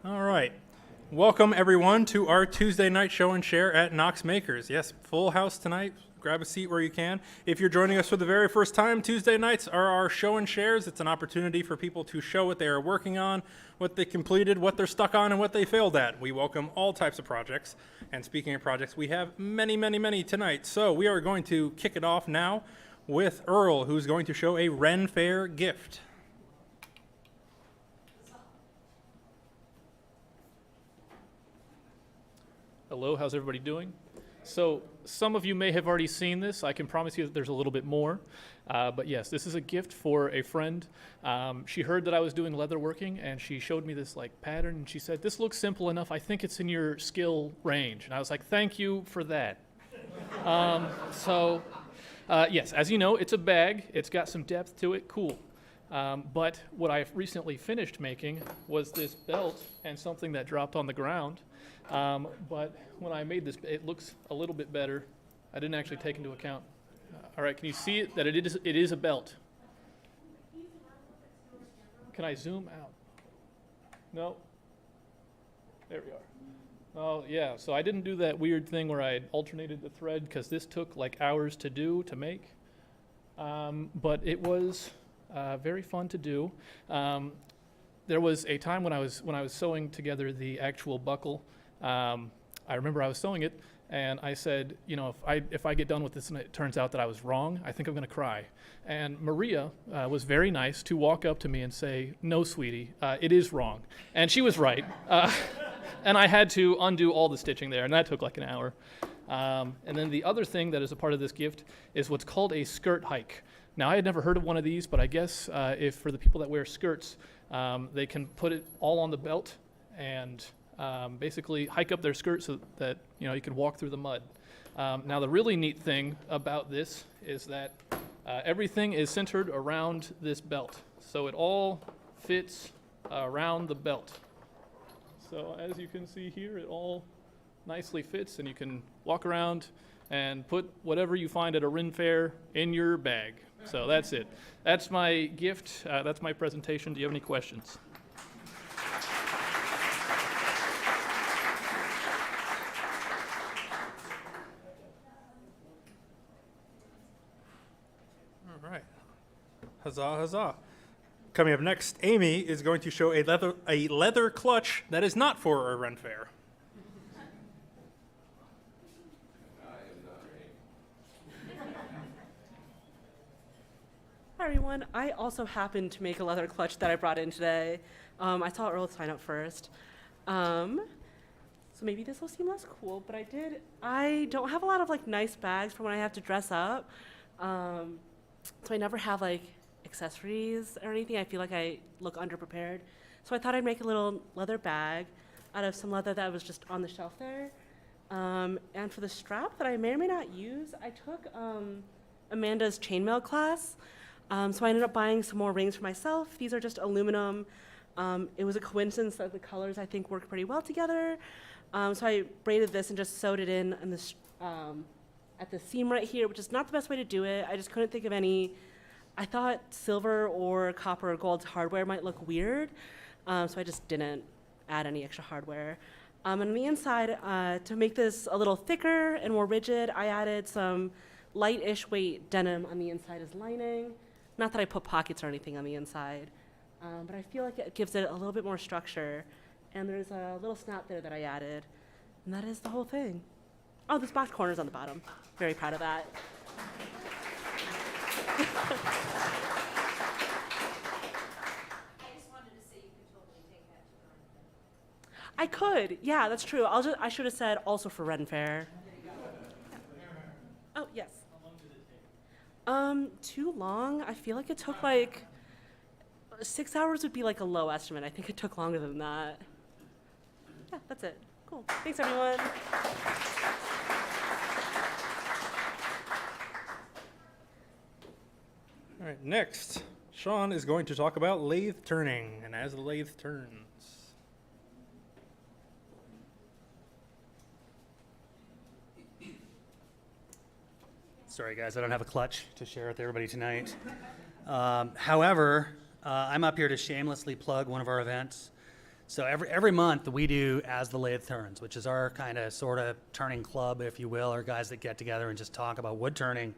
All right. Welcome, everyone, to our Tuesday night show and share at Knox Makers. Yes, full house tonight. Grab a seat where you can. If you're joining us for the very first time, Tuesday nights are our show and shares. It's an opportunity for people to show what they are working on, what they completed, what they're stuck on, and what they failed at. We welcome all types of projects. And speaking of projects, we have many, many, many tonight. So we are going to kick it off now with Earl, who's going to show a Ren Fair gift. Hello, how's everybody doing? So some of you may have already seen this. I can promise you that there's a little bit more. But yes, this is a gift for a friend. She heard that I was doing leatherworking and she showed me this pattern and she said, "This looks simple enough. I think it's in your skill range." And I was like, "Thank you for that." Yes, as you know, it's a bag. It's got some depth to it. Cool. But what I recently finished making was this belt and something that dropped on the ground. But when I made this, it looks a little bit better. I didn't actually take into account. All right, can you see it, that it is a belt? Can I zoom out? No. There we are. Oh, yeah, so I didn't do that weird thing where I alternated the thread because this took hours to make. But it was very fun to do. There was a time when I was sewing together the actual buckle. I remember I was sewing it, and I said, if I get done with this and it turns out that I was wrong, I think I'm going to cry. And Maria was very nice to walk up to me and say, "No, sweetie, it is wrong." And she was right. And I had to undo all the stitching there, and that took an hour. And then the other thing that is a part of this gift is what's called a skirt hike. Now, I had never heard of one of these, but I guess if for the people that wear skirts, they can put it all on the belt and basically hike up their skirt so that you can walk through the mud. Now, the really neat thing about this is that everything is centered around this belt, so it all fits around the belt. So as you can see here, it all nicely fits, and you can walk around and put whatever you find at a Ren Fair in your bag. So that's it. That's my gift. That's my presentation. Do you have any questions? All right. Huzzah, huzzah. Coming up next, Amy is going to show a leather clutch that is not for a Ren Fair. Hi everyone, I also happened to make a leather clutch that I brought in today. I saw Earl sign up first. So maybe this will seem less cool, but I don't have a lot of nice bags for when I have to dress up. So I never have accessories or anything. I feel like I look underprepared. So I thought I'd make a little leather bag out of some leather that was just on the shelf there. And for the strap that I may or may not use, I took Amanda's chainmail class. So I ended up buying some more rings for myself. These are just aluminum. It was a coincidence that the colors, I think, worked pretty well together. So I braided this and just sewed it in this, at the seam right here, which is not the best way to do it. I just couldn't think of any. I thought silver or copper or gold hardware might look weird, so I just didn't add any extra hardware. And on the inside, to make this a little thicker and more rigid, I added some light-ish weight denim on the inside as lining. Not that I put pockets or anything on the inside, but I feel like it gives it a little bit more structure. And there's a little snap there that I added, and that is the whole thing. Oh, this box corner's on the bottom. Very proud of that. I just wanted to say you could totally take that to the Ren Fair. I could, yeah, that's true. I should have said also for Ren Fair. Oh, yes. Too long. I feel like it took 6 hours would be a low estimate. I think it took longer than that. Yeah, that's it. Cool. Thanks, everyone. All right, next, Sean is going to talk about lathe turning, and as the lathe turns. Sorry, guys, I don't have a clutch to share with everybody tonight. However, I'm up here to shamelessly plug one of our events. So every month we do As the Lathe Turns, which is our kind of sort of turning club, if you will, or guys that get together and just talk about wood turning.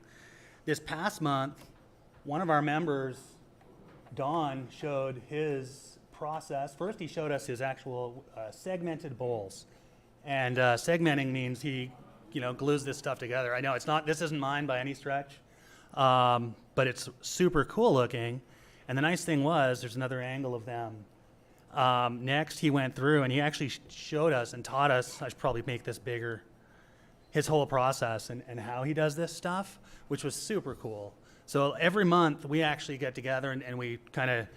This past month, one of our members, Don, showed his process. First, he showed us his actual segmented bowls. And segmenting means he, glues this stuff together. I know this isn't mine by any stretch, but it's super cool looking. And the nice thing was, there's another angle of them. Next, he went through and he actually showed us and taught us, I should probably make this bigger, his whole process and how he does this stuff, which was super cool. So every month we actually get together and we kind of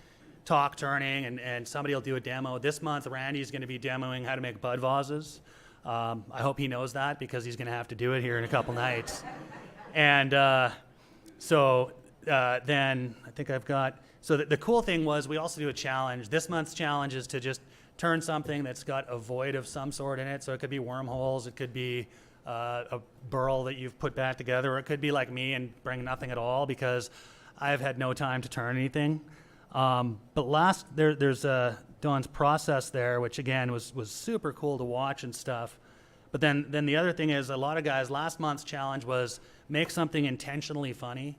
talk turning and somebody will do a demo. This month, Randy's going to be demoing how to make bud vases. I hope he knows that because he's going to have to do it here in a couple nights. And then I think I've got, so the cool thing was we also do a challenge. This month's challenge is to just turn something that's got a void of some sort in it. So it could be wormholes, it could be a burl that you've put back together, or it could be like me and bring nothing at all because I've had no time to turn anything. But there's Don's process there, which again was super cool to watch and stuff. But then the other thing is a lot of guys, last month's challenge was make something intentionally funny.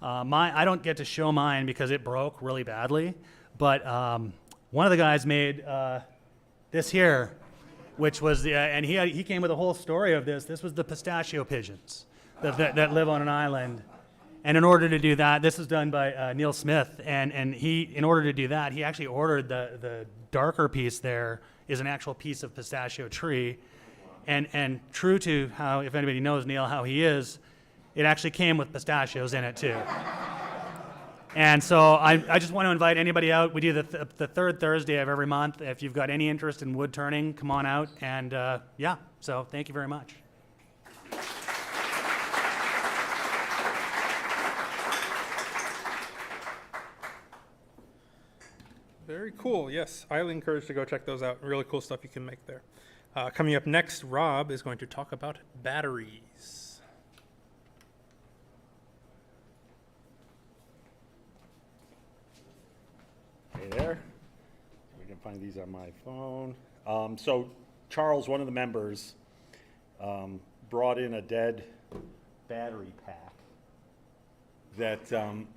I don't get to show mine because it broke really badly, but one of the guys made this here, which was and he came with a whole story of this. This was the pistachio pigeons that live on an island. And in order to do that, this was done by Neil Smith, and he, in order to do that, he actually ordered the darker piece there is an actual piece of pistachio tree. And true to how, if anybody knows Neil, how he is, it actually came with pistachios in it too. And so I just want to invite anybody out. We do the third Thursday of every month. If you've got any interest in wood turning, come on out. And so thank you very much. Very cool. Yes, I highly encourage to go check those out. Really cool stuff you can make there. Coming up next, Rob is going to talk about batteries. Hey there. We can find these on my phone. So Charles, one of the members, brought in a dead battery pack that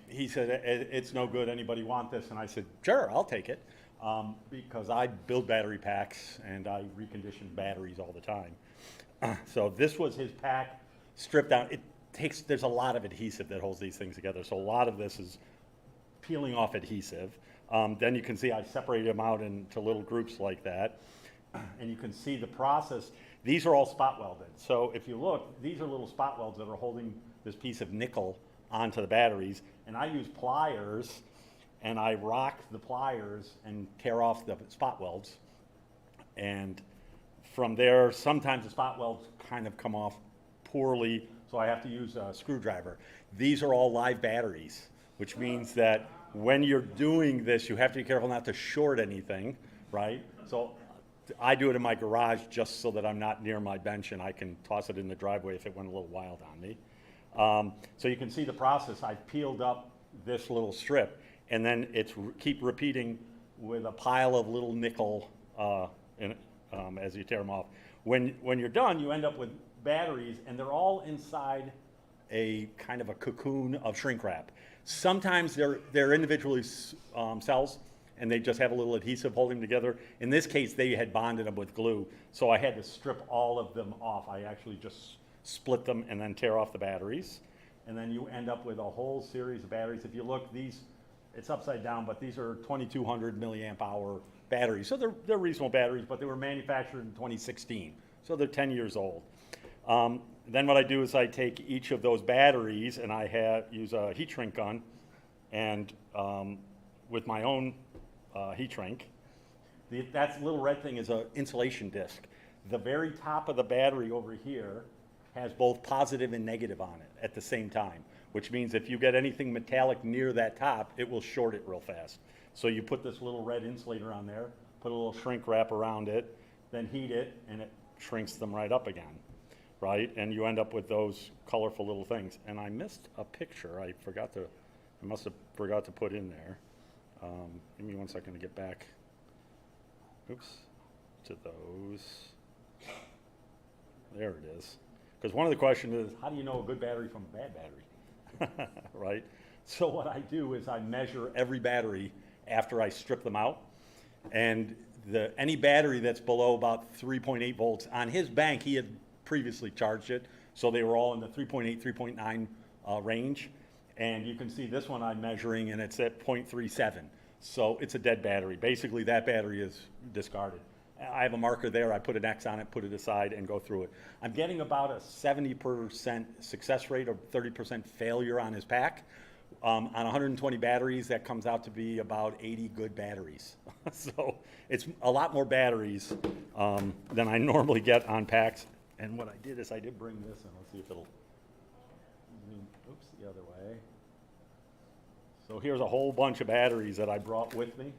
he said, it's no good, anybody want this? And I said, sure, I'll take it, because I build battery packs and I recondition batteries all the time. So this was his pack stripped down. There's a lot of adhesive that holds these things together, so a lot of this is peeling off adhesive. Then you can see I separated them out into little groups like that, and you can see the process. These are all spot welded. So if you look, these are little spot welds that are holding this piece of nickel onto the batteries, and I use pliers and I rock the pliers and tear off the spot welds, and from there sometimes the spot welds kind of come off poorly, so I have to use a screwdriver. These are all live batteries, which means that when you're doing this you have to be careful not to short anything, right? So I do it in my garage just so that I'm not near my bench and I can toss it in the driveway if it went a little wild on me. So you can see the process. I peeled up this little strip, and then keep repeating with a pile of little nickel as you tear them off. When you're done, you end up with batteries, and they're all inside a kind of a cocoon of shrink wrap. Sometimes they're individually cells, and they just have a little adhesive holding them together. In this case, they had bonded them with glue, so I had to strip all of them off. I actually just split them and then tear off the batteries, and then you end up with a whole series of batteries. If you look, it's upside down, but these are 2200 milliamp hour batteries, so they're reasonable batteries, but they were manufactured in 2016, so they're 10 years old. Then what I do is I take each of those batteries and I use a heat shrink gun, and with my own heat shrink, that little red thing is an insulation disc. The very top of the battery over here has both positive and negative on it at the same time, which means if you get anything metallic near that top, it will short it real fast. So you put this little red insulator on there, put a little shrink wrap around it, then heat it, and it shrinks them right up again, right? And you end up with those colorful little things. And I missed a picture. I must have forgot to put in there. Give me 1 second to get back. oops, to those. There it is. Because one of the questions is, how do you know a good battery from a bad battery? Right? So what I do is I measure every battery after I strip them out. And any battery that's below about 3.8 volts, on his bank, he had previously charged it. So they were all in the 3.8, 3.9 range. And you can see this one I'm measuring, and it's at 0.37. So it's a dead battery. Basically, that battery is discarded. I have a marker there. I put an X on it, put it aside, and go through it. I'm getting about a 70% success rate or 30% failure on his pack. On 120 batteries, that comes out to be about 80 good batteries. So it's a lot more batteries than I normally get on packs. And what I did is I did bring this in. Let's see if it'll zoom. Oops, the other way. So here's a whole bunch of batteries that I brought with me.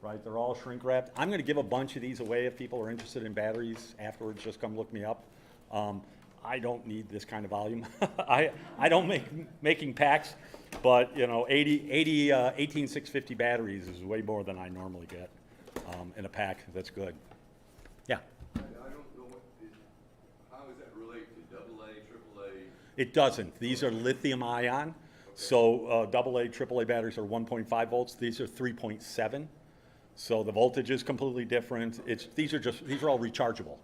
Right, they're all shrink wrapped. I'm going to give a bunch of these away if people are interested in batteries afterwards. Just come look me up. I don't need this kind of volume. I don't making packs, but you know, 18650 batteries is way more than I normally get in a pack. That's good. Yeah. I don't know how does that relate to AA, AAA? It doesn't. These are lithium ion. Okay. So AA, AAA batteries are 1.5 volts. These are 3.7. So the voltage is completely different. These are all rechargeable,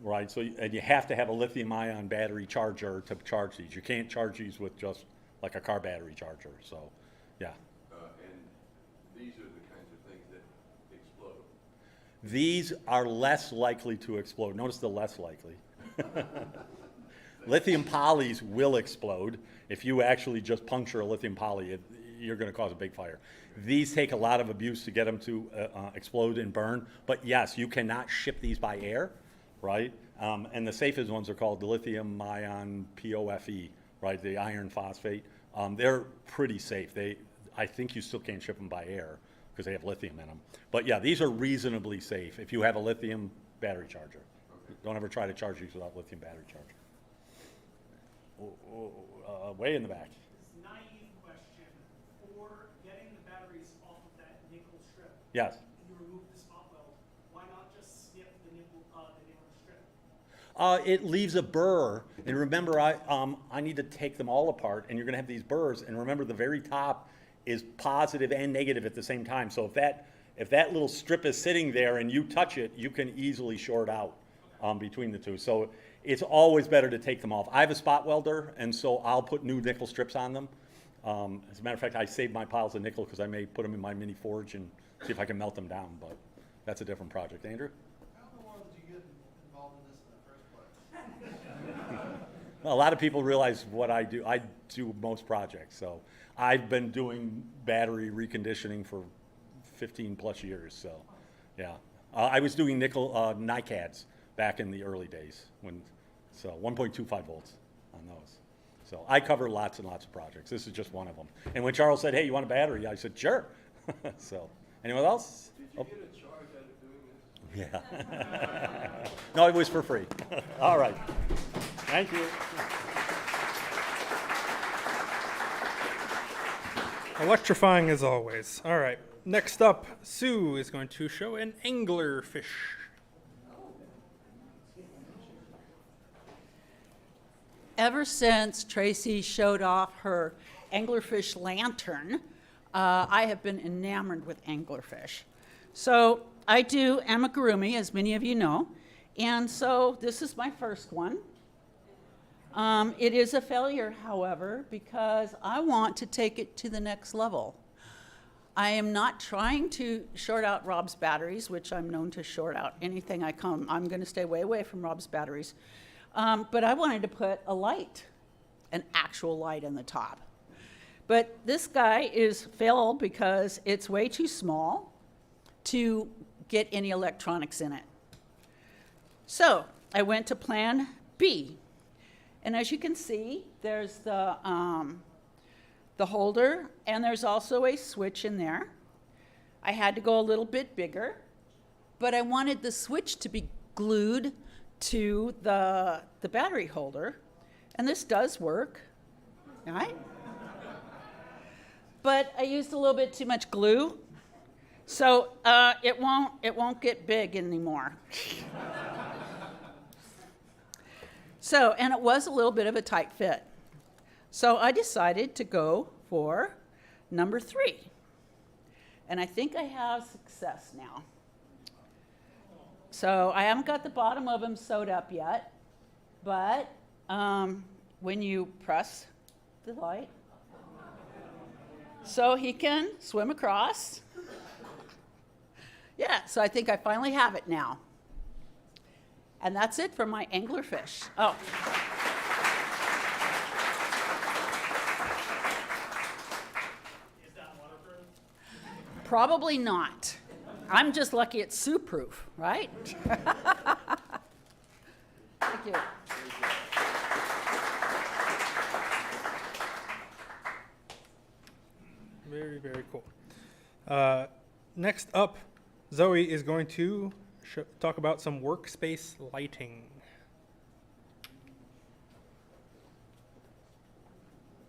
right? So and you have to have a lithium-ion battery charger to charge these. You can't charge these with just like a car battery charger. So, yeah. And these are the kinds of things that explode. These are less likely to explode. Notice the less likely. Lithium polys will explode. If you actually just puncture a lithium poly, you're going to cause a big fire. These take a lot of abuse to get them to explode and burn. But yes, you cannot ship these by air, right? And the safest ones are called the lithium ion POFE, right? The iron phosphate. They're pretty safe. I think you still can't ship them by air because they have lithium in them. But yeah, these are reasonably safe if you have a lithium battery charger. Okay. Don't ever try to charge these without lithium battery charger. Way in the back. Naive question. For getting the batteries off of that nickel strip, Yes. you remove the spot weld. Why not just snip the nickel strip? It leaves a burr, and remember, I need to take them all apart, and you're going to have these burrs, and remember, the very top is positive and negative at the same time. So if that little strip is sitting there and you touch it, you can easily short out between the two. So it's always better to take them off. I have a spot welder, and so I'll put new nickel strips on them. As a matter of fact, I saved my piles of nickel because I may put them in my mini forge and see if I can melt them down, but that's a different project. Andrew? How in the world did you get involved in this in the first place? Well, a lot of people realize what I do. I do most projects, so I've been doing battery reconditioning for 15 plus years, so yeah. I was doing nickel NiCads back in the early days, so 1.25 volts on those. So I cover lots and lots of projects. This is just one of them. And when Charles said, hey, you want a battery? I said, sure. So, anyone else? Did you get a charge out of doing this? Yeah. No, it was for free. All right. Thank you. Electrifying as always. All right. Next up, Sue is going to show an anglerfish. Ever since Tracy showed off her anglerfish lantern, I have been enamored with anglerfish. So I do amigurumi, as many of you know, and so this is my first one. It is a failure, however, because I want to take it to the next level. I am not trying to short out Rob's batteries, which I'm known to short out anything I come. I'm going to stay way away from Rob's batteries. But I wanted to put a light, an actual light in the top. But this guy is failed because it's way too small to get any electronics in it. So I went to plan B. And as you can see, there's the holder, and there's also a switch in there. I had to go a little bit bigger, but I wanted the switch to be glued to the battery holder, and this does work, right? But I used a little bit too much glue, So it won't get big anymore. So, and it was a little bit of a tight fit. So I decided to go for number 3. And I think I have success now. So I haven't got the bottom of him sewed up yet, but when you press the light, so he can swim across. Yeah, so I think I finally have it now. And that's it for my anglerfish. Oh. Is that waterproof? Probably not. I'm just lucky it's soup-proof, right? Thank you. Very, very cool. Next up, Zoe is going to talk about some workspace lighting.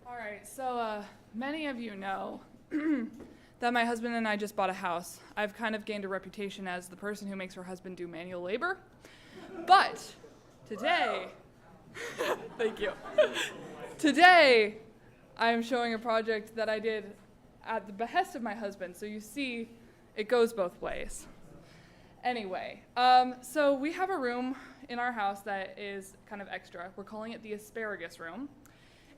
All right, so many of you know that my husband and I just bought a house. I've kind of gained a reputation as the person who makes her husband do manual labor. But today, thank you. Today, I'm showing a project that I did at the behest of my husband. So you see, it goes both ways. Anyway, so we have a room in our house that is kind of extra. We're calling it the asparagus room.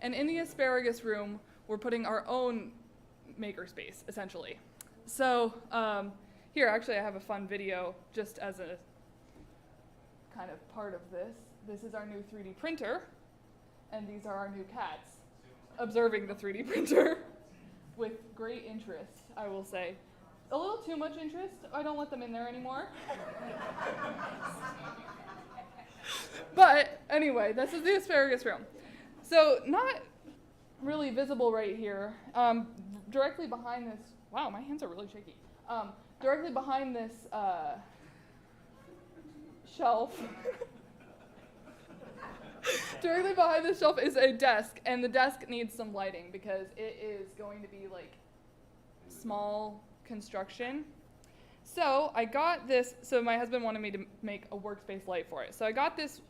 And in the asparagus room, we're putting our own makerspace, essentially. So here, actually, I have a fun video just as a kind of part of this. This is our new 3D printer, and these are our new cats observing the 3D printer with great interest, I will say. A little too much interest. I don't let them in there anymore. But anyway, this is the asparagus room. So not really visible right here. Directly behind this, wow, my hands are really shaky. Directly behind this shelf, directly behind this shelf is a desk, and the desk needs some lighting because it is going to be like small construction. So I got this, so my husband wanted me to make a workspace light for it. So I got this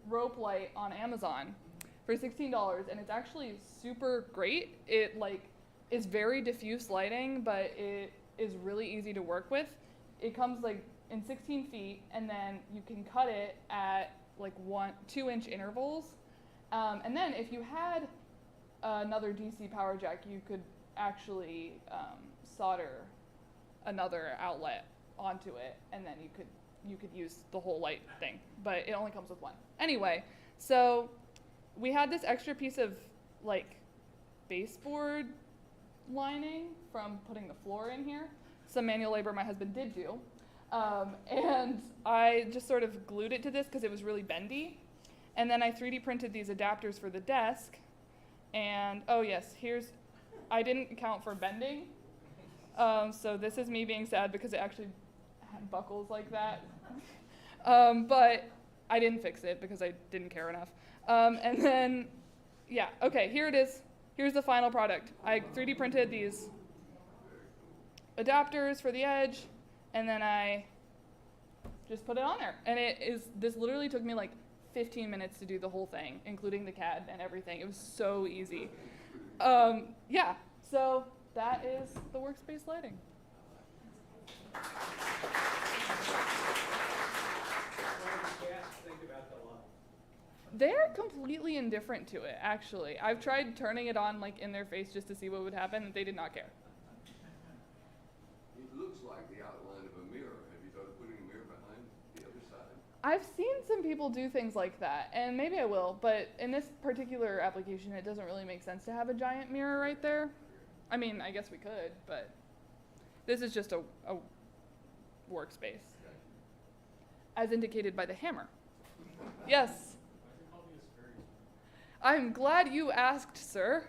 rope light on Amazon for $16, and it's actually super great. It is very diffuse lighting, but it is really easy to work with. It comes like in 16 feet, and then you can cut it at like 2-inch intervals. And then if you had another DC power jack, you could actually solder another outlet onto it, and then you could use the whole light thing, but it only comes with one. Anyway, so we had this extra piece of like baseboard lining from putting the floor in here. Some manual labor my husband did do. And I just sort of glued it to this because it was really bendy. And then I 3D printed these adapters for the desk. And oh yes, I didn't account for bending. So this is me being sad because it actually buckles like that. But I didn't fix it because I didn't care enough. And then, yeah, okay, here it is. Here's the final product. I 3D printed these adapters for the edge, and then I just put it on there. And this literally took me like 15 minutes to do the whole thing, including the CAD and everything. It was so easy. Yeah, so that is the workspace lighting. They're completely indifferent to it, actually. I've tried turning it on like in their face just to see what would happen, and they did not care. It looks like the outline of a mirror. Have you thought of putting a mirror behind the other side? I've seen some people do things like that, and maybe I will, but in this particular application, it doesn't really make sense to have a giant mirror right there. I mean, I guess we could, but this is just a workspace, as indicated by the hammer. Yes? I'm glad you asked, sir.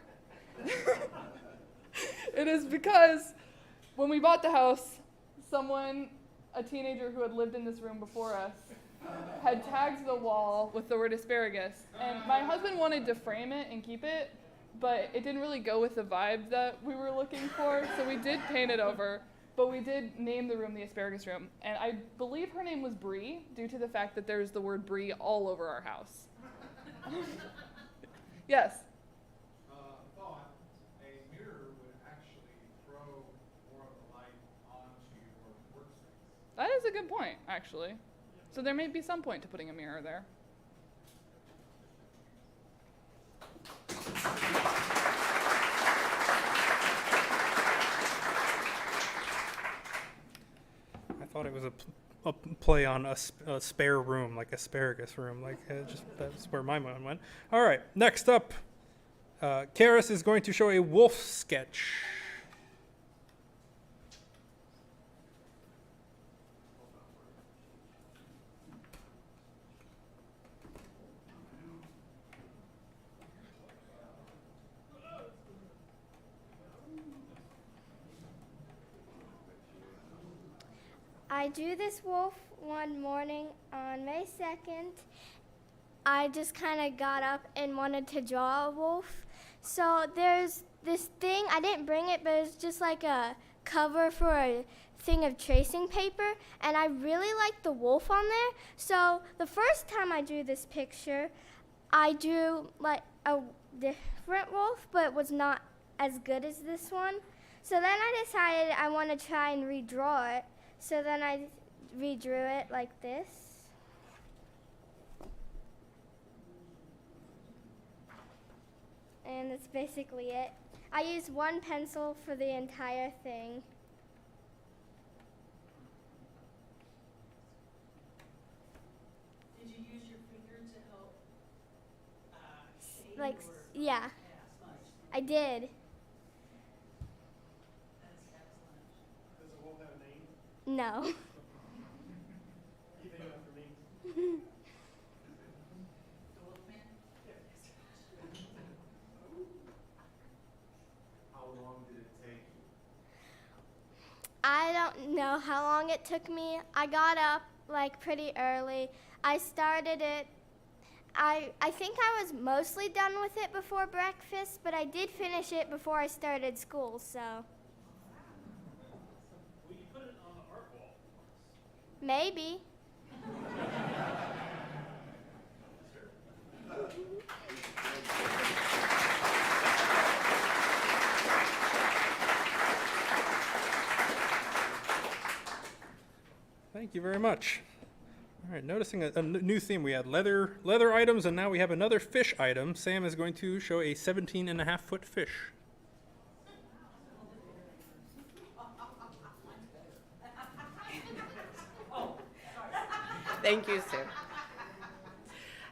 It is because when we bought the house, a teenager who had lived in this room before us, had tagged the wall with the word asparagus. And my husband wanted to frame it and keep it, but it didn't really go with the vibe that we were looking for, so we did paint it over. But we did name the room the asparagus room, and I believe her name was Bree, due to the fact that there's the word Bree all over our house. Yes. Thought a mirror would actually throw more of the light onto your workspace. That is a good point, actually. So there may be some point to putting a mirror there. I thought it was a play on a spare room, like asparagus room. Like that's where my mind went. All right, next up, Karis is going to show a wolf sketch. I drew this wolf one morning on May 2nd. I just kind of got up and wanted to draw a wolf. So there's this thing, I didn't bring it, but it's just like a cover for a thing of tracing paper, and I really liked the wolf on there. So the first time I drew this picture, I drew like a different wolf, but it was not as good as this one. So then I decided I want to try and redraw it. So then I redrew it like this. And that's basically it. I used one pencil for the entire thing. Did you use your finger to help shade Like, or yeah, smudge? I did. That's excellent. Does the wolf have a name? No. You think of it for me? The Wolfman? How long did it take? I don't know how long it took me. I got up like pretty early. I started it. I think I was mostly done with it before breakfast, but I did finish it before I started school, so. Well, you put it on the art wall. Maybe. Thank you very much. All right, noticing a new theme. We had leather items, and now we have another fish item. Sam is going to show a 17.5-foot fish. Thank you, Sue.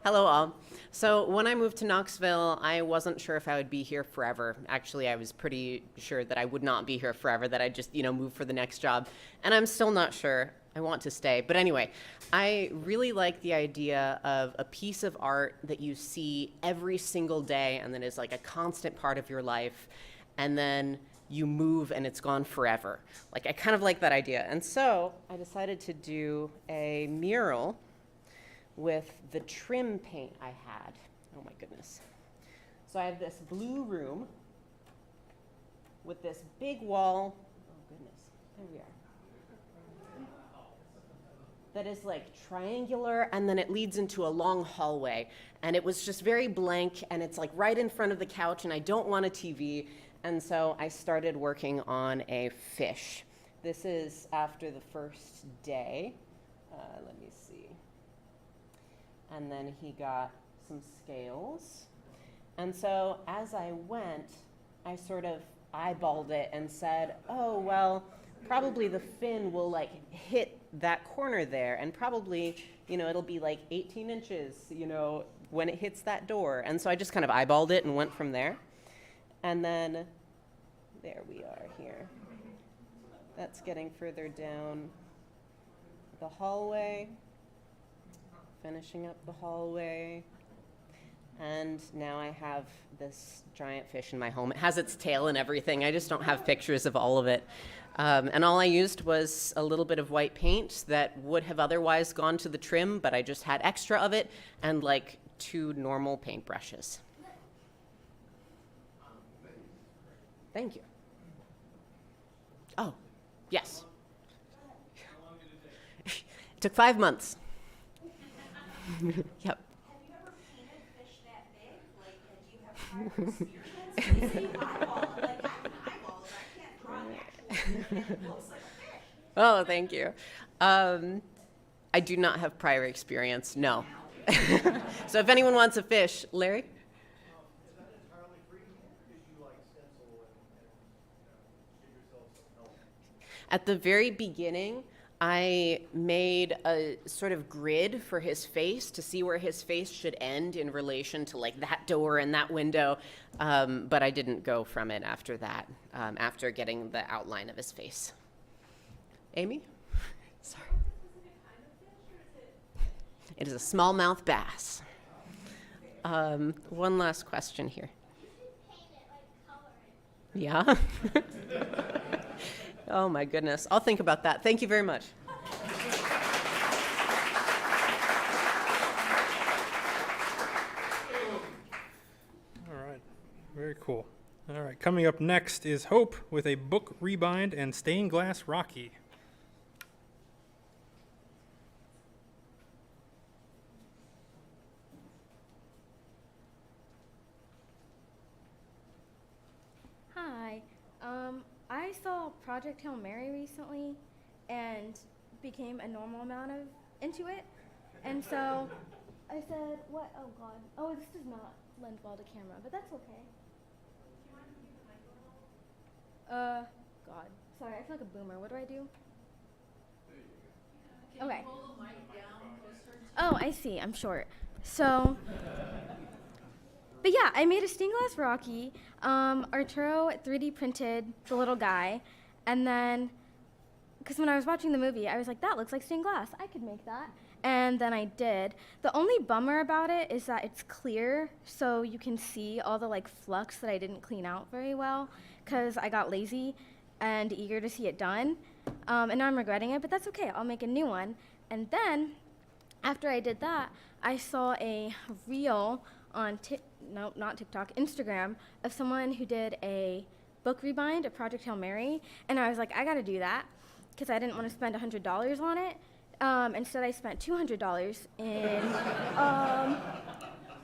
Hello, all. So when I moved to Knoxville, I wasn't sure if I would be here forever. Actually, I was pretty sure that I would not be here forever, that I'd just, move for the next job. And I'm still not sure. I want to stay. But anyway, I really like the idea of a piece of art that you see every single day and that is like a constant part of your life. And then you move and it's gone forever. Like, I kind of like that idea. And so I decided to do a mural with the trim paint I had. Oh my goodness. So I have this blue room with this big wall. Oh goodness, there we are. That is like triangular, and then it leads into a long hallway. And it was just very blank, and it's like right in front of the couch, and I don't want a TV. And so I started working on a fish. This is after the first day. Let me see. And then he got some scales. And so as I went, I sort of eyeballed it and said, oh, well, probably the fin will like hit that corner there, and probably, it'll be like 18 inches, when it hits that door. And so I just kind of eyeballed it and went from there. And then there we are here. That's getting further down the hallway, finishing up the hallway. And now I have this giant fish in my home. It has its tail and everything. I just don't have pictures of all of it. And all I used was a little bit of white paint that would have otherwise gone to the trim, but I just had extra of it and like 2 normal paintbrushes. Thank you. Oh, Yes. It took 5 months. Yep. Have you ever painted fish that big? Like, do you have prior experience? They say you eyeball it. Like, I can eyeball it, but I can't draw an actual fish. It looks like a fish. Oh, thank you. I do not have prior experience, no. So if anyone wants a fish, Larry? Is that entirely free? Did you like stencil and give yourself some help? At the very beginning, I made a sort of grid for his face to see where his face should end in relation to like that door and that window, but I didn't go from it after that, after getting the outline of his face. Amy? Sorry. It is a smallmouth bass. One last question here. Yeah? Oh my goodness. I'll think about that. Thank you very much. All right, very cool. All right, coming up next is Hope with a book rebind and stained glass Rocky. Hi. I saw Project Hail Mary recently and became a normal amount of into it. And so I said, what? Oh, God. Oh, this does not lend well to camera, but that's okay. God. Sorry, I feel like a boomer. What do I do? Okay. Oh, I see. I'm short. So, but yeah, I made a stained glass Rocky. Arturo 3D printed the little guy, and then, because when I was watching the movie, I was like, that looks like stained glass. I could make that. And then I did. The only bummer about it is that it's clear, so you can see all the like flux that I didn't clean out very well, because I got lazy and eager to see it done. And now I'm regretting it, but that's okay. I'll make a new one. And then, after I did that, I saw a reel on not TikTok, Instagram, of someone who did a book rebind of Project Hail Mary, and I was like, I gotta do that, because I didn't want to spend $100 on it. Instead, I spent $200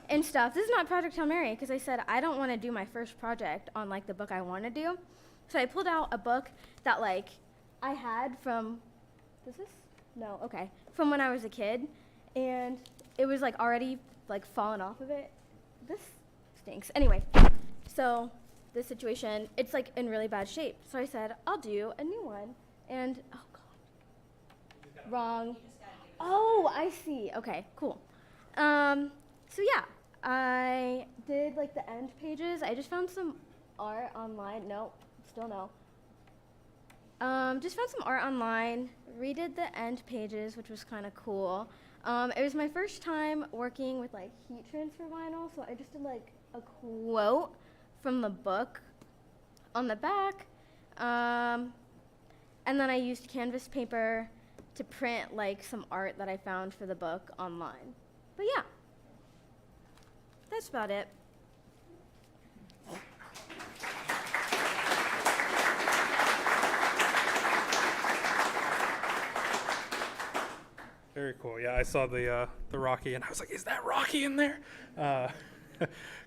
in stuff. This is not Project Hail Mary, because I said I don't want to do my first project on like the book I want to do. So I pulled out a book that like I had from, from when I was a kid, and it was like already like fallen off of it. This stinks. Anyway, so this situation, it's like in really bad shape. So I said, I'll do a new one. And, oh God, wrong. Oh, I see. Okay, cool. So yeah, I did like the end pages. I just found some art online. No, still no. Just found some art online, redid the end pages, which was kind of cool. It was my first time working with like heat transfer vinyl, so I just did like a quote from the book on the back. And then I used canvas paper to print like some art that I found for the book online. But yeah, that's about it. Very cool. Yeah, I saw the Rocky, and I was like, "Is that Rocky in there?"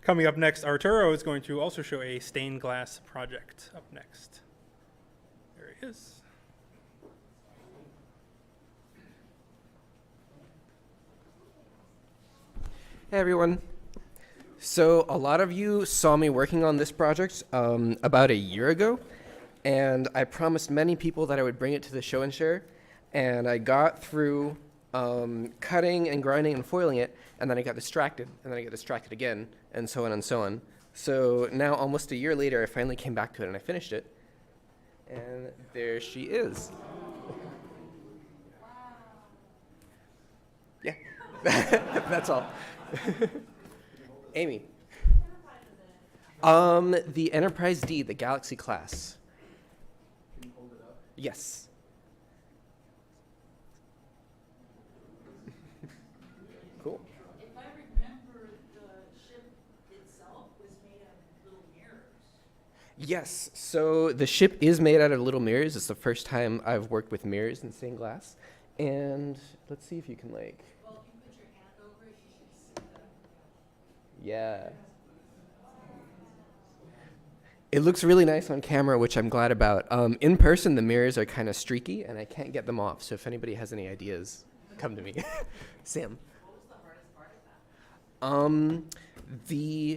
Coming up next, Arturo is going to also show a stained glass project. Up next, there he is. Hey everyone. So a lot of you saw me working on this project about a year ago, and I promised many people that I would bring it to the show and share, and I got through cutting and grinding and foiling it, and then I got distracted, and then I got distracted again, and so on and so on. So now, almost a year later, I finally came back to it and I finished it, and there she is. Yeah, that's all. Amy. The Enterprise D, the Galaxy class. Can you hold it up? Yes. Cool. If I remember, the ship itself was made of little mirrors. Yes, so the ship is made out of little mirrors. It's the first time I've worked with mirrors in stained glass. And let's see if you can like... Well, if you put your hand over it, you should see that. Yeah. It looks really nice on camera, which I'm glad about. In person, the mirrors are kind of streaky, and I can't get them off. So if anybody has any ideas, come to me. Sam. What was the hardest part of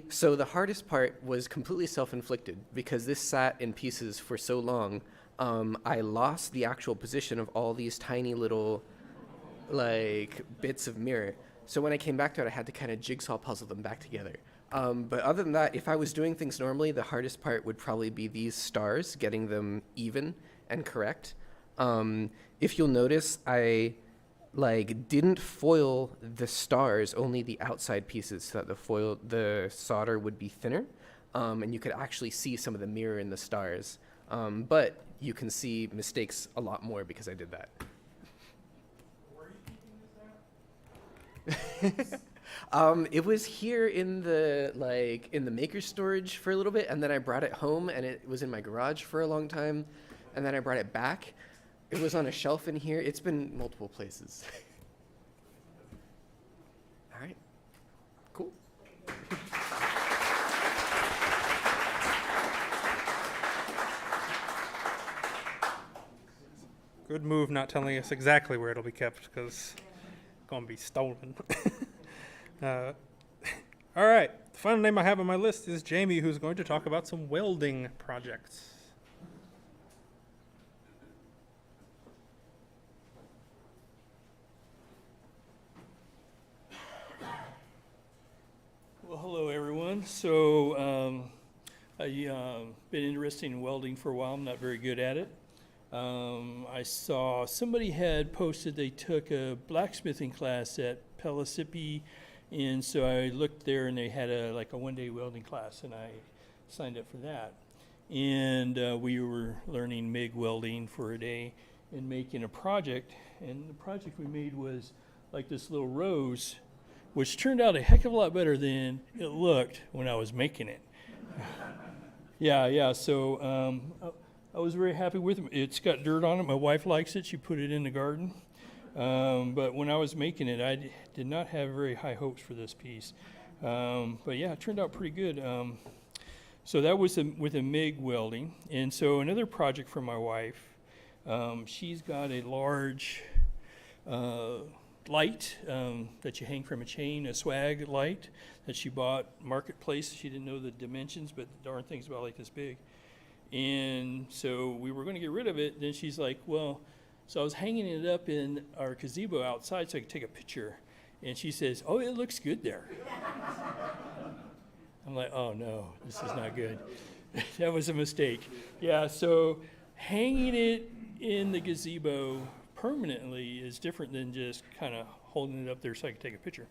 that? So the hardest part was completely self-inflicted because this sat in pieces for so long. I lost the actual position of all these tiny little like bits of mirror. So when I came back to it, I had to kind of jigsaw puzzle them back together. But other than that, if I was doing things normally, the hardest part would probably be these stars, getting them even and correct. If you'll notice, I didn't foil the stars, only the outside pieces, so that the solder would be thinner, and you could actually see some of the mirror in the stars. But you can see mistakes a lot more because I did that. Where are you keeping this at? It was here in the maker storage for a little bit, and then I brought it home, and it was in my garage for a long time, and then I brought it back. It was on a shelf in here. It's been multiple places. All right. Cool. Good move not telling us exactly where it'll be kept because it's going to be stolen. All right. The final name I have on my list is Jamie, who's going to talk about some welding projects. Well, hello everyone. So I've been interested in welding for a while. I'm not very good at it. I saw somebody had posted they took a blacksmithing class at Pellissippi, and so I looked there and they had a one-day welding class, and I signed up for that. And we were learning MIG welding for a day and making a project. And the project we made was like this little rose, which turned out a heck of a lot better than it looked when I was making it. Yeah. So I was very happy with it. It's got dirt on it. My wife likes it. She put it in the garden. But when I was making it, I did not have very high hopes for this piece. But yeah, it turned out pretty good. So that was with a MIG welding. And so another project for my wife, she's got a large light that you hang from a chain, a swag light that she bought Marketplace. She didn't know the dimensions, but the darn thing's about like this big. And so we were going to get rid of it. Then she's like, well, so I was hanging it up in our gazebo outside so I could take a picture. And she says, oh, it looks good there. I'm like, oh no, this is not good. That was a mistake. Yeah, so hanging it in the gazebo permanently is different than just kind of holding it up there so I could take a picture.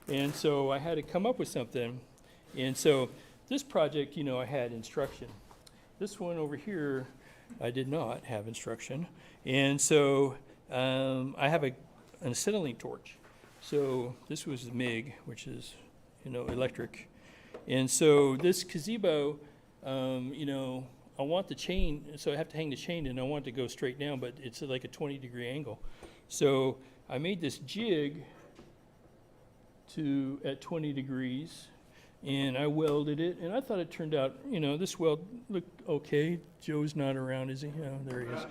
And so I had to come up with something. And so this project, I had instruction. This one over here, I did not have instruction. And so I have an acetylene torch. So this was the MIG, which is, electric. And so this gazebo, I want the chain, so I have to hang the chain and I want it to go straight down, but it's like a 20-degree angle. So I made this jig at 20 degrees, and I welded it, and I thought it turned out, this weld looked okay. Joe's not around, is he? Oh, there he is.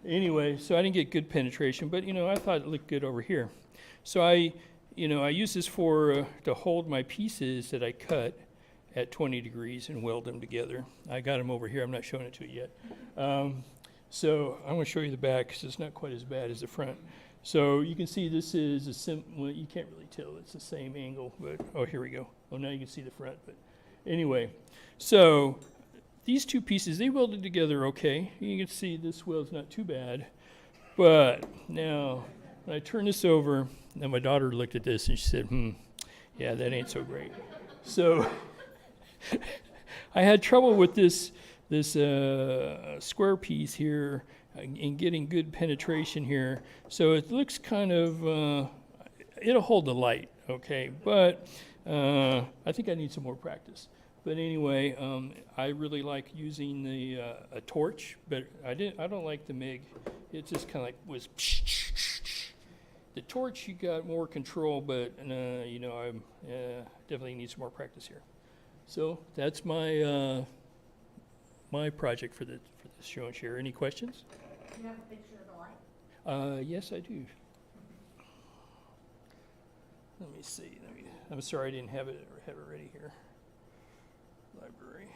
Anyway, so I didn't get good penetration, but, I thought it looked good over here. So I use this to hold my pieces that I cut at 20 degrees and weld them together. I got them over here. I'm not showing it to you yet. So I'm going to show you the back because it's not quite as bad as the front. So you can see this is well, you can't really tell it's the same angle, but, oh, here we go. Oh, now you can see the front. But anyway, so these two pieces, they welded together okay. You can see this weld's not too bad. But now, when I turn this over, and my daughter looked at this and she said, yeah, that ain't so great. So I had trouble with this square piece here in getting good penetration here. So it looks kind of, it'll hold the light, okay? But I think I need some more practice. But anyway, I really like using the a torch, but I don't like the MIG. It just kind of like was. The torch, you got more control, but you know, I'm definitely need some more practice here. So that's my my project for this show and share. Any questions? Do you have a picture of the light? Yes, I do. Let me see. I'm sorry I didn't have it ready here. Library.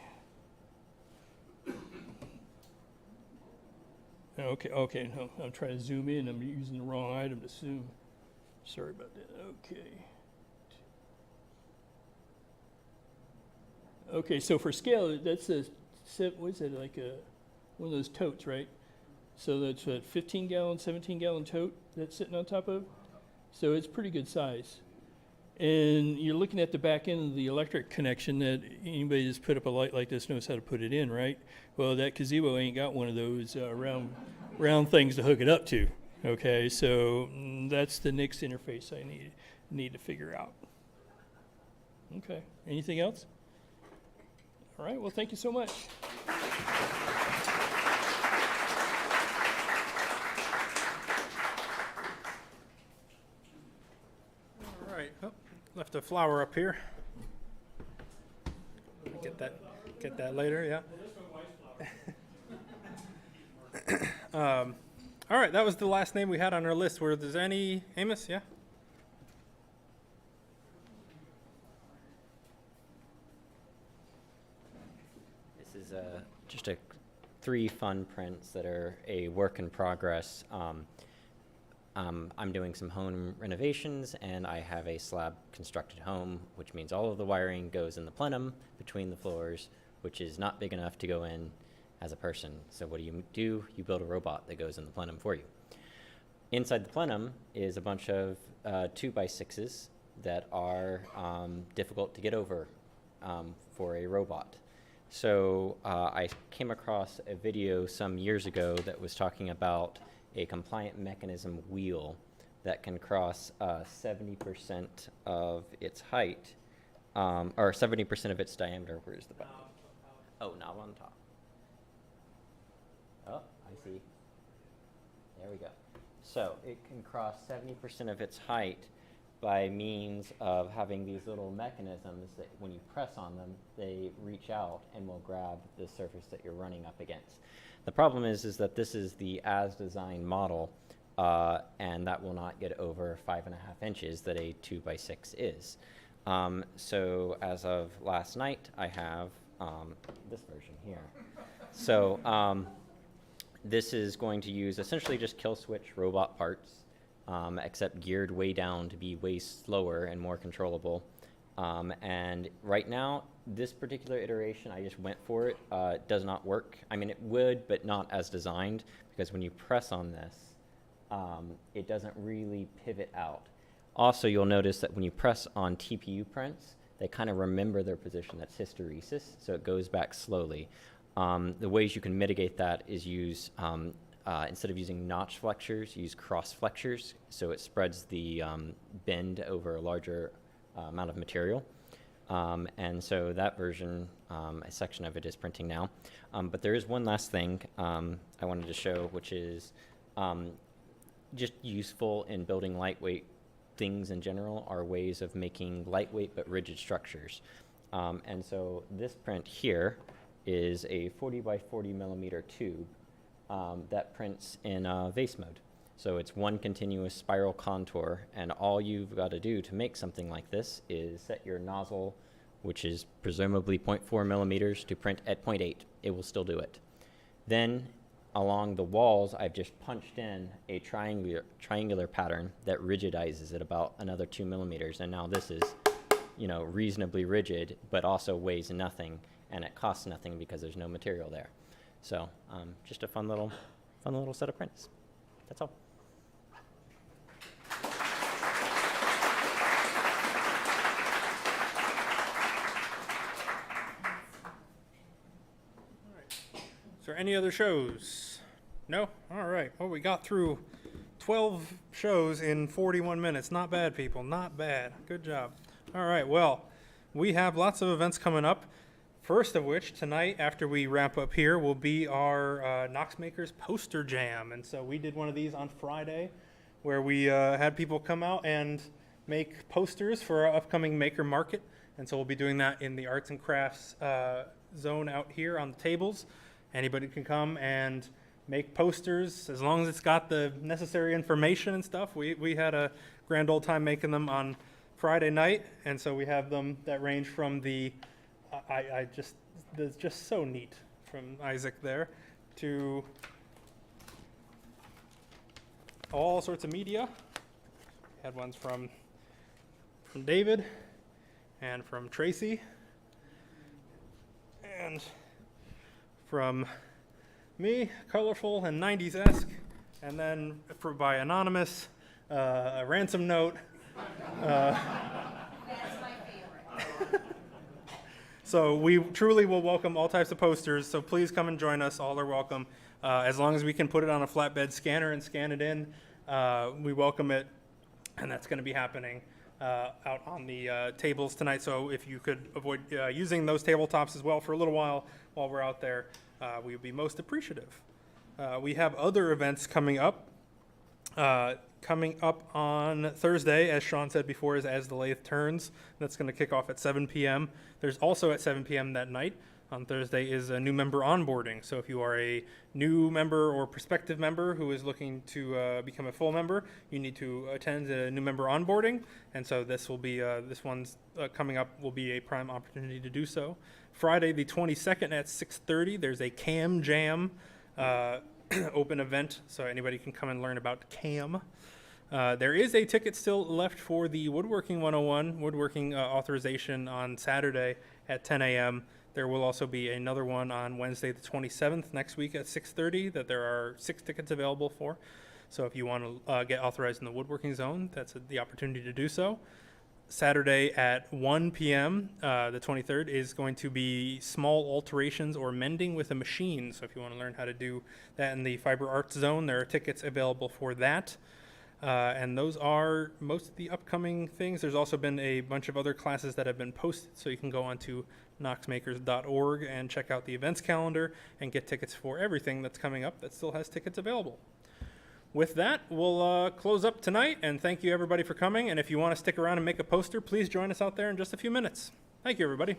Okay, no, I'm trying to zoom in. I'm using the wrong item to zoom. Sorry about that. Okay, so for scale, that's what is it, like one of those totes, right? So that's a 15-gallon, 17-gallon tote that's sitting on top of. So it's pretty good size. And you're looking at the back end of the electric connection that anybody that's put up a light like this knows how to put it in, right? Well, that gazebo ain't got one of those round things to hook it up to. Okay, so that's the next interface I need to figure out. Okay, anything else? All right, well, thank you so much. All right. Oh, left a flower up here. Get that later. Yeah. All right. That was the last name we had on our list. Were there any Amos? Yeah. This is just 3 fun prints that are a work in progress. I'm doing some home renovations, and I have a slab constructed home, which means all of the wiring goes in the plenum between the floors, which is not big enough to go in as a person. So what do? You build a robot that goes in the plenum for you. Inside the plenum is a bunch of 2x6s that are difficult to get over for a robot. So I came across a video some years ago that was talking about a compliant mechanism wheel that can cross 70% of its height, or 70% of its diameter. Where's the button? Oh, knob on top. Oh, I see. There we go. So it can cross 70% of its height by means of having these little mechanisms that when you press on them, they reach out and will grab the surface that you're running up against. The problem is that this is the as-designed model, and that will not get over 5.5 inches that a 2x6 is. So as of last night, I have this version here. So this is going to use essentially just kill switch robot parts, except geared way down to be way slower and more controllable. And right now, this particular iteration, I just went for it. It does not work. I mean, it would, but not as designed, because when you press on this, it doesn't really pivot out. Also, you'll notice that when you press on TPU prints, they kind of remember their position. That's hysteresis, so it goes back slowly. The ways you can mitigate that is use, instead of using notch flexures, use cross flexures, so it spreads the bend over a larger amount of material. And so that version, a section of it is printing now. But there is one last thing I wanted to show, which is just useful in building lightweight things in general, are ways of making lightweight but rigid structures. And so this print here is a 40 by 40 millimeter tube that prints in vase mode. So it's one continuous spiral contour, and all you've got to do to make something like this is set your nozzle, which is presumably 0.4 millimeters, to print at 0.8. It will still do it. Then along the walls, I've just punched in a triangular pattern that rigidizes it about another 2 millimeters, and now this is, you know, reasonably rigid, but also weighs nothing, and it costs nothing because there's no material there. So just a fun little set of prints. That's all. Is there any other shows? No? All right. Well, we got through 12 shows in 41 minutes. Not bad, people. Not bad. Good job. All right. Well, we have lots of events coming up. First of which, tonight, after we wrap up here, will be our Knox Makers poster jam. And so we did one of these on Friday, where we had people come out and make posters for our upcoming Maker Market. And so we'll be doing that in the arts and crafts zone out here on the tables. Anybody can come and make posters as long as it's got the necessary information and stuff. We had a grand old time making them on Friday night, and so we have them that range from the that's just so neat from Isaac there to all sorts of media. We had ones from David and from Tracy and from me, colorful and 90s-esque, and then by Anonymous, a ransom note. That's my favorite. So we truly will welcome all types of posters, so please come and join us. All are welcome. As long as we can put it on a flatbed scanner and scan it in, we welcome it, and that's going to be happening out on the tables tonight. So if you could avoid using those tabletops as well for a little while we're out there, we would be most appreciative. We have other events coming up. Coming up on Thursday, as Sean said before, is As the Lathe Turns. That's going to kick off at 7 p.m. There's also at 7 p.m. that night on Thursday is a new member onboarding. So if you are a new member or prospective member who is looking to become a full member, you need to attend a new member onboarding. And so this will be, this one's coming up will be a prime opportunity to do so. Friday the 22nd at 6:30, there's a CAM Jam open event, so anybody can come and learn about CAM. There is a ticket still left for the Woodworking 101 woodworking authorization on Saturday at 10 a.m. There will also be another one on Wednesday the 27th next week at 6:30 that there are 6 tickets available for. So if you want to get authorized in the woodworking zone, that's the opportunity to do so. Saturday at 1 p.m., the 23rd, is going to be small alterations or mending with a machine. So if you want to learn how to do that in the fiber arts zone, there are tickets available for that. And those are most of the upcoming things. There's also been a bunch of other classes that have been posted, so you can go onto knoxmakers.org and check out the events calendar and get tickets for everything that's coming up that still has tickets available. With that, we'll close up tonight, and thank you everybody for coming. And if you want to stick around and make a poster, please join us out there in just a few minutes. Thank you, everybody.